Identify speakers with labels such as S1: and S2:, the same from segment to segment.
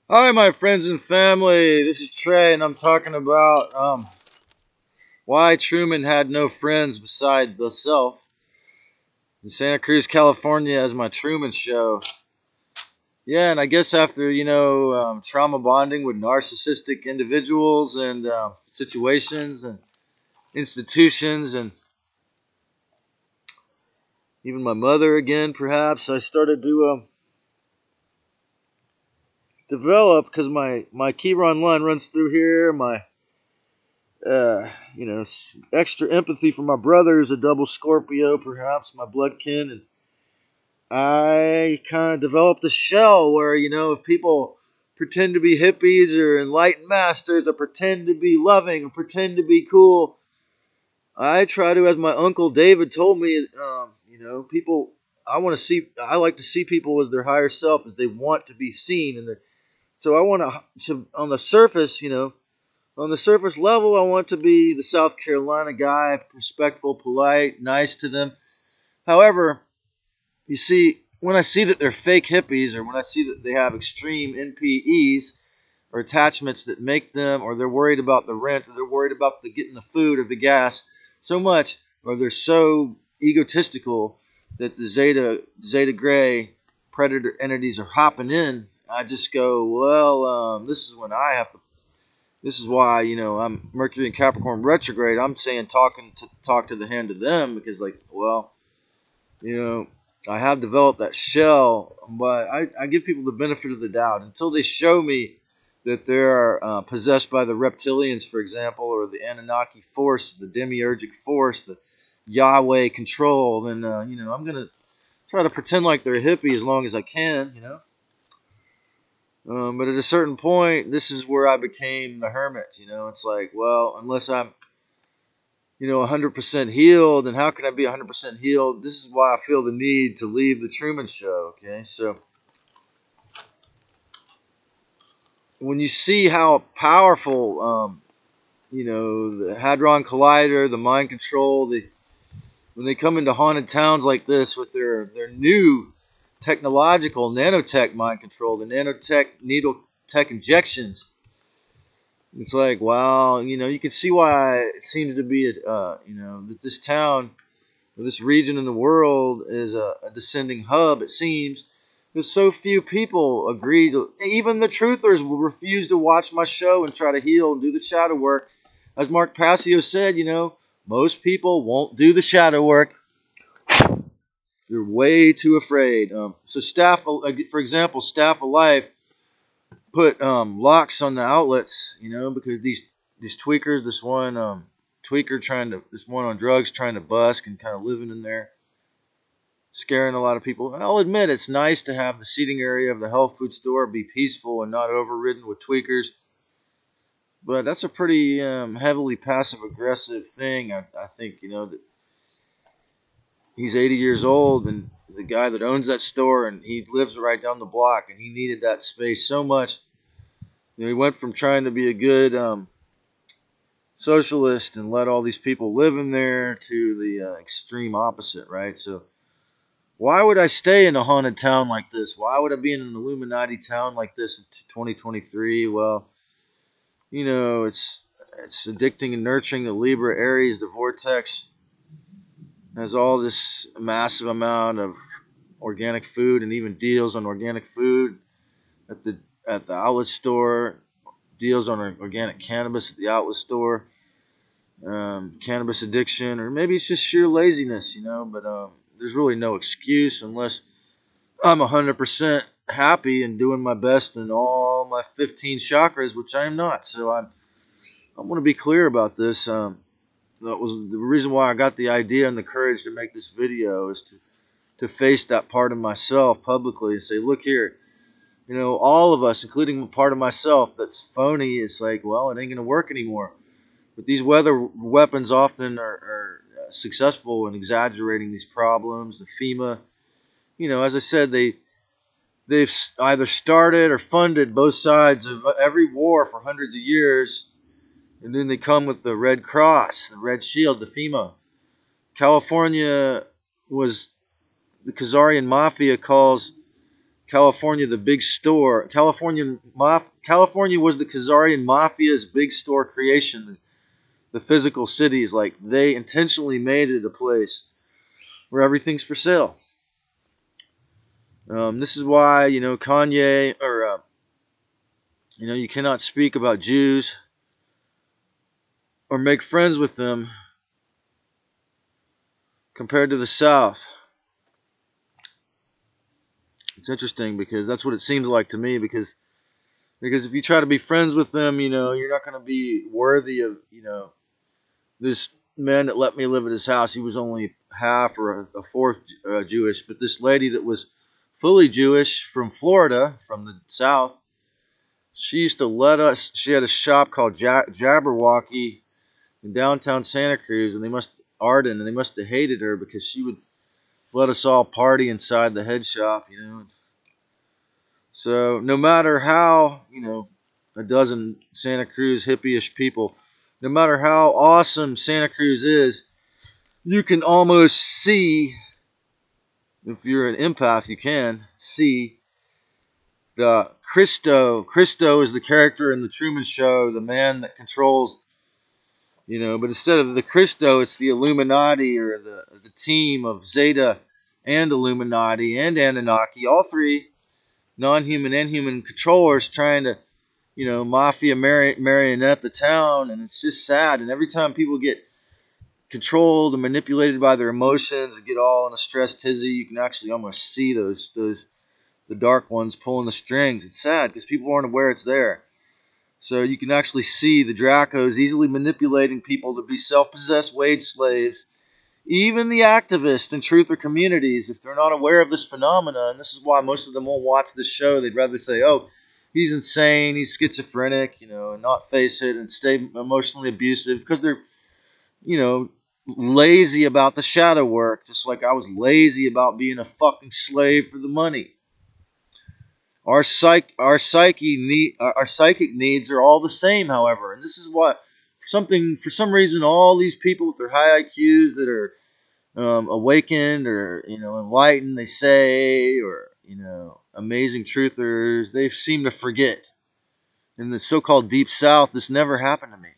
S1: Hi, my friends and family. This is Trey, and I'm talking about why Truman had no friends beside the self. In Santa Cruz, California, as my Truman Show. Yeah, and I guess after trauma bonding with narcissistic individuals and situations and institutions, and even my mother again, perhaps I started to develop because my Chiron line runs through here. My extra empathy for my brother who's a double Scorpio, perhaps my blood kin, and I kind of developed a shell where if people pretend to be hippies or enlightened masters or pretend to be loving or pretend to be cool, I try to, as my uncle David told me, people. I want to see. I like to see people as their higher self, as they want to be seen, and so I want to on the surface, on the surface level, I want to be the South Carolina guy, respectful, polite, nice to them. However, you see, when I see that they're fake hippies, or when I see that they have extreme NPEs or attachments that make them, or they're worried about the rent, or they're worried about the getting the food or the gas so much, or they're so egotistical that the Zeta Gray predator entities are hopping in, I just go, well, this is when I have to. This is why I'm Mercury and Capricorn retrograde. I'm saying talk to the hand of them because, like, well, you know, I have developed that shell, but I give people the benefit of the doubt until they show me that they're possessed by the reptilians, for example, or the Anunnaki force, the demiurgic force, the Yahweh control. Then I'm gonna try to pretend like they're a hippie as long as I can. But at a certain point, this is where I became the hermit. It's like, well, unless I'm 100% healed, and how can I be 100% healed? This is why I feel the need to leave the Truman Show. Okay, so when you see how powerful, the Hadron Collider, the mind control, when they come into haunted towns like this with their new technological nanotech mind control, the nanotech needle tech injections. It's like, wow, you can see why it seems to be, that this town, or this region in the world is a descending hub, it seems. Because so few people agree to, even the truthers will refuse to watch my show and try to heal and do the shadow work. As Mark Passio said, most people won't do the shadow work. They're way too afraid. So staff, for example, Staff of Life put locks on the outlets, because these tweakers, this one tweaker this one on drugs trying to busk and kind of living in there, scaring a lot of people. And I'll admit it's nice to have the seating area of the health food store be peaceful and not overridden with tweakers. But that's a pretty heavily passive aggressive thing. I think that he's 80 years old, and the guy that owns that store, and he lives right down the block, and he needed that space so much. He went from trying to be a good socialist and let all these people live in there to the extreme opposite, right? So why would I stay in a haunted town like this? Why would I be in an Illuminati town like this in 2023? Well, it's addicting and nurturing. The Libra Aries, the vortex, has all this massive amount of organic food and even deals on organic food at the outlet store, deals on organic cannabis at the outlet store, cannabis addiction, or maybe it's just sheer laziness, But there's really no excuse unless I'm 100% happy and doing my best in all my 15 chakras, which I am not. So I want to be clear about this. That was the reason why I got the idea and the courage to make this video, is to face that part of myself publicly and say, look here, all of us, including part of myself that's phony. It's like, well, it ain't going to work anymore. But these weather weapons often are successful in exaggerating these problems. The FEMA, as I said, they've either started or funded both sides of every war for hundreds of years, and then they come with the Red Cross, the Red Shield, the FEMA. California was the Khazarian mafia calls California, the big store. California was the Khazarian mafia's big store creation. The physical cities, like they intentionally made it a place where everything's for sale. This is why Kanye or you cannot speak about Jews or make friends with them compared to the South. It's interesting because that's what it seems like to me. Because if you try to be friends with them, you're not going to be worthy of this man that let me live at his house. He was only half or a fourth Jewish, but this lady that was fully Jewish from Florida, from the South, she used to let us. She had a shop called Jabberwocky in downtown Santa Cruz, and they must have hated her because she would let us all party inside the head shop. So no matter how, a dozen Santa Cruz hippie-ish people, no matter how awesome Santa Cruz is, you can almost see, if you're an empath, you can see the Christo. Christo is the character in the Truman Show, the man that controls, but instead of the Christo, it's the Illuminati or the team of Zeta and Illuminati and Anunnaki, all three non-human and human controllers trying to, mafia marionette the town, and it's just sad. And every time people get controlled and manipulated by their emotions and get all in a stress tizzy, you can actually almost see the dark ones pulling the strings. It's sad because people aren't aware it's there. So you can actually see the Dracos easily manipulating people to be self-possessed wage slaves. Even the activists and truther communities, if they're not aware of this phenomena, and this is why most of them won't watch this show, they'd rather say, oh, he's insane, he's schizophrenic, and not face it and stay emotionally abusive because they're, lazy about the shadow work, just like I was lazy about being a fucking slave for the money. Our psychic needs are all the same, however, and this is why for some reason, all these people with their high IQs that are awakened or enlightened, they say, or amazing truthers, they seem to forget. In the so-called deep South, this never happened to me.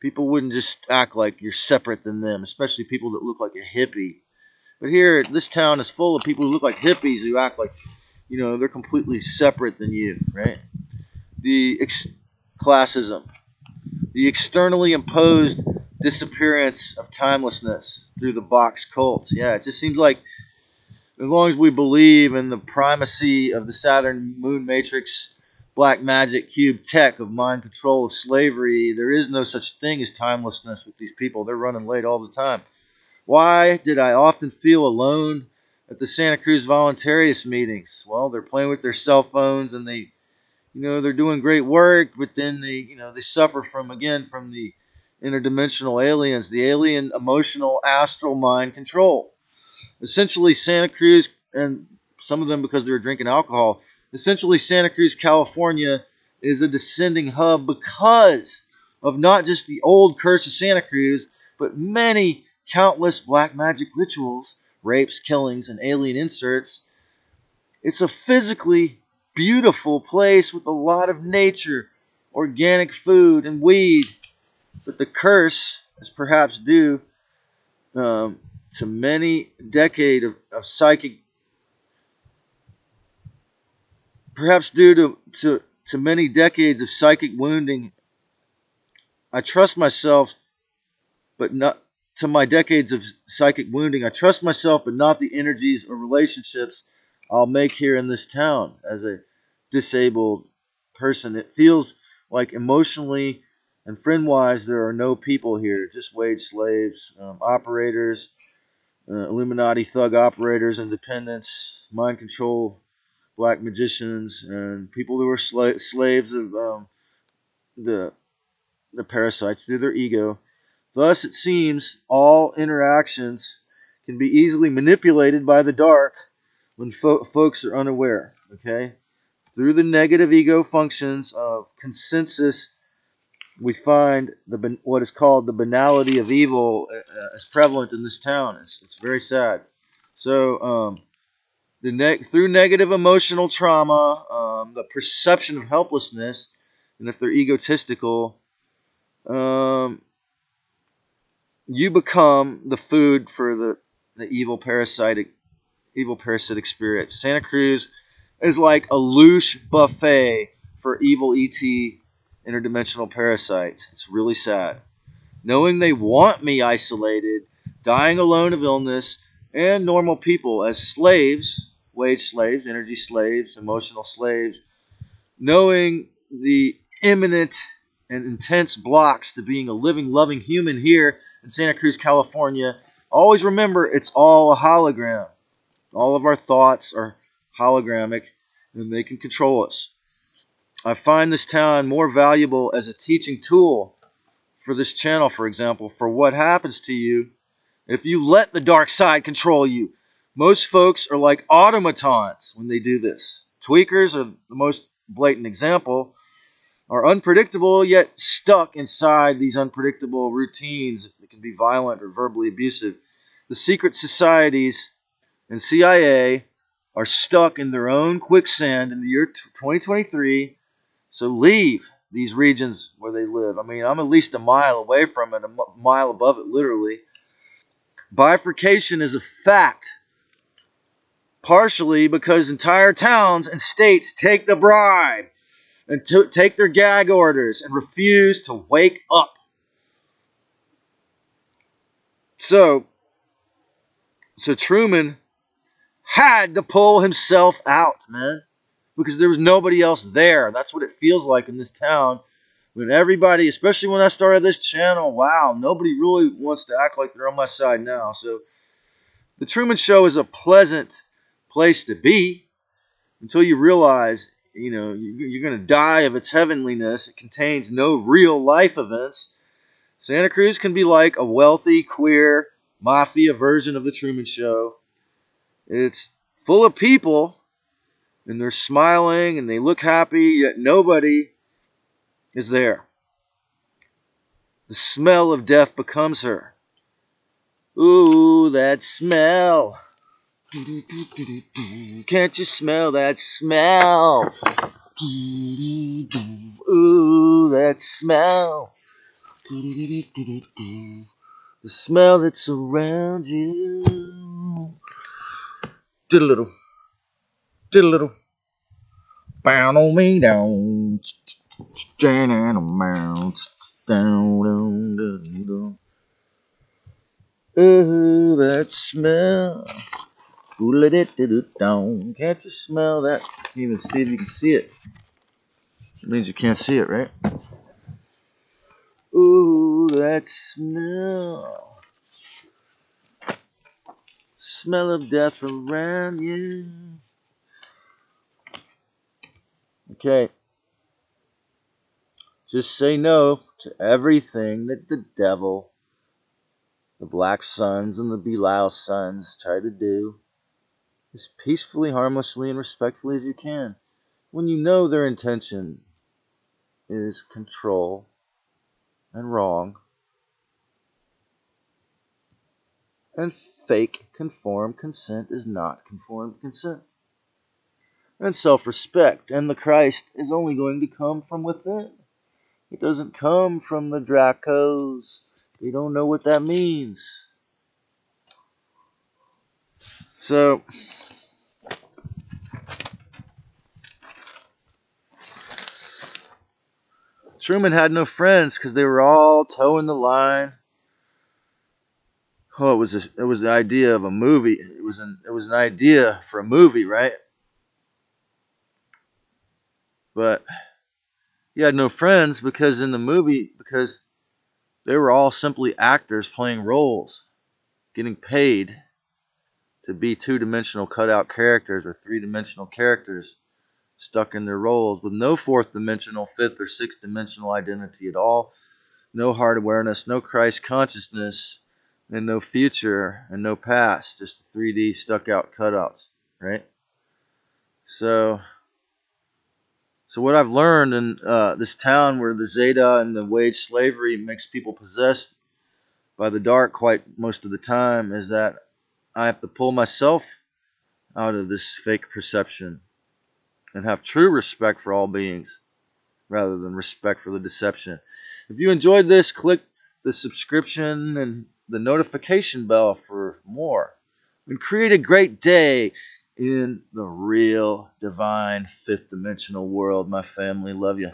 S1: People wouldn't just act like you're separate than them, especially people that look like a hippie. But here, this town is full of people who look like hippies who act like they're completely separate than you, right? Classism, the externally imposed disappearance of timelessness through the box cults. Yeah, it just seems like as long as we believe in the primacy of the Saturn moon matrix, black magic, cube tech of mind control, of slavery, there is no such thing as timelessness with these people. They're running late all the time. Why did I often feel alone at the Santa Cruz voluntariist meetings? Well, they're playing with their cell phones and they're doing great work, but then they suffer from the interdimensional aliens, the alien emotional astral mind control. Essentially, Santa Cruz, and some of them because they were drinking alcohol, essentially Santa Cruz, California is a descending hub because of not just the old curse of Santa Cruz, but many countless black magic rituals, rapes, killings, and alien inserts. It's a physically beautiful place with a lot of nature, organic food, and weed. But the curse is perhaps due to many decades of psychic, perhaps due to many decades of psychic wounding. I trust myself, but not to my decades of psychic wounding. I trust myself, but not the energies or relationships I'll make here in this town as a disabled person. It feels like emotionally and friend-wise, there are no people here, just wage slaves, operators, Illuminati thug operators, independents, mind control, black magicians, and people who are slaves of the parasites through their ego. Thus, it seems all interactions can be easily manipulated by the dark when folks are unaware. Okay, through the negative ego functions of consensus, we find what is called the banality of evil is prevalent in this town. It's very sad. So through negative emotional trauma, the perception of helplessness, and if they're egotistical, you become the food for the evil parasitic spirits. Santa Cruz is like a loose buffet for evil ET interdimensional parasites. It's really sad. Knowing they want me isolated, dying alone of illness, and normal people as slaves, wage slaves, energy slaves, emotional slaves, knowing the imminent and intense blocks to being a living, loving human here in Santa Cruz, California, always remember it's all a hologram. All of our thoughts are hologrammic, and they can control us. I find this town more valuable as a teaching tool for this channel, for example, for what happens to you if you let the dark side control you. Most folks are like automatons when they do this. Tweakers are the most blatant example, are unpredictable yet stuck inside these unpredictable routines that can be violent or verbally abusive. The secret societies and CIA are stuck in their own quicksand in the year 2023, so leave these regions where they live. I mean, I'm at least a mile away from it, a mile above it, literally. Bifurcation is a fact, partially because entire towns and states take the bribe and take their gag orders and refuse to wake up. So Truman had to pull himself out, man, because there was nobody else there. That's what it feels like in this town. When everybody, especially when I started this channel, wow, nobody really wants to act like they're on my side now. So the Truman Show is a pleasant place to be until you realize, you're going to die of its heavenliness. It contains no real life events. Santa Cruz can be like a wealthy, queer, mafia version of the Truman Show. It's full of people, and they're smiling, and they look happy, yet nobody is there. The smell of death becomes her. Ooh, that smell. Can't you smell that smell? Ooh, that smell. The smell that's around you. Diddle-little. Diddle-little. Bound on me down. Down on mounts. Down. Ooh, that smell. Can't you smell that? Can't even see if you can see it. It means you can't see it, right? Ooh, that smell. Smell of death around you. Okay. Just say no to everything that the devil, the Black Suns, and the Belial Sons try to do as peacefully, harmlessly, and respectfully as you can. When you know their intention is control and wrong and fake conformed consent is not conformed consent. And self-respect and the Christ is only going to come from within. It doesn't come from the Dracos. They don't know what that means. So, Truman had no friends because they were all towing the line. Oh, it was the idea of a movie. It was an idea for a movie, right? But he had no friends because in the movie, because they were all simply actors playing roles, getting paid to be two-dimensional cutout characters or three-dimensional characters stuck in their roles with no fourth-dimensional, fifth, or sixth-dimensional identity at all, no heart awareness, no Christ consciousness, and no future and no past, just 3D stuck-out cutouts, right? So what I've learned in this town where the Zeta and the wage slavery makes people possessed by the dark quite most of the time is that I have to pull myself out of this fake perception and have true respect for all beings rather than respect for the deception. If you enjoyed this, click the subscription and the notification bell for more. And create a great day in the real, divine, fifth dimensional world. My family, love you.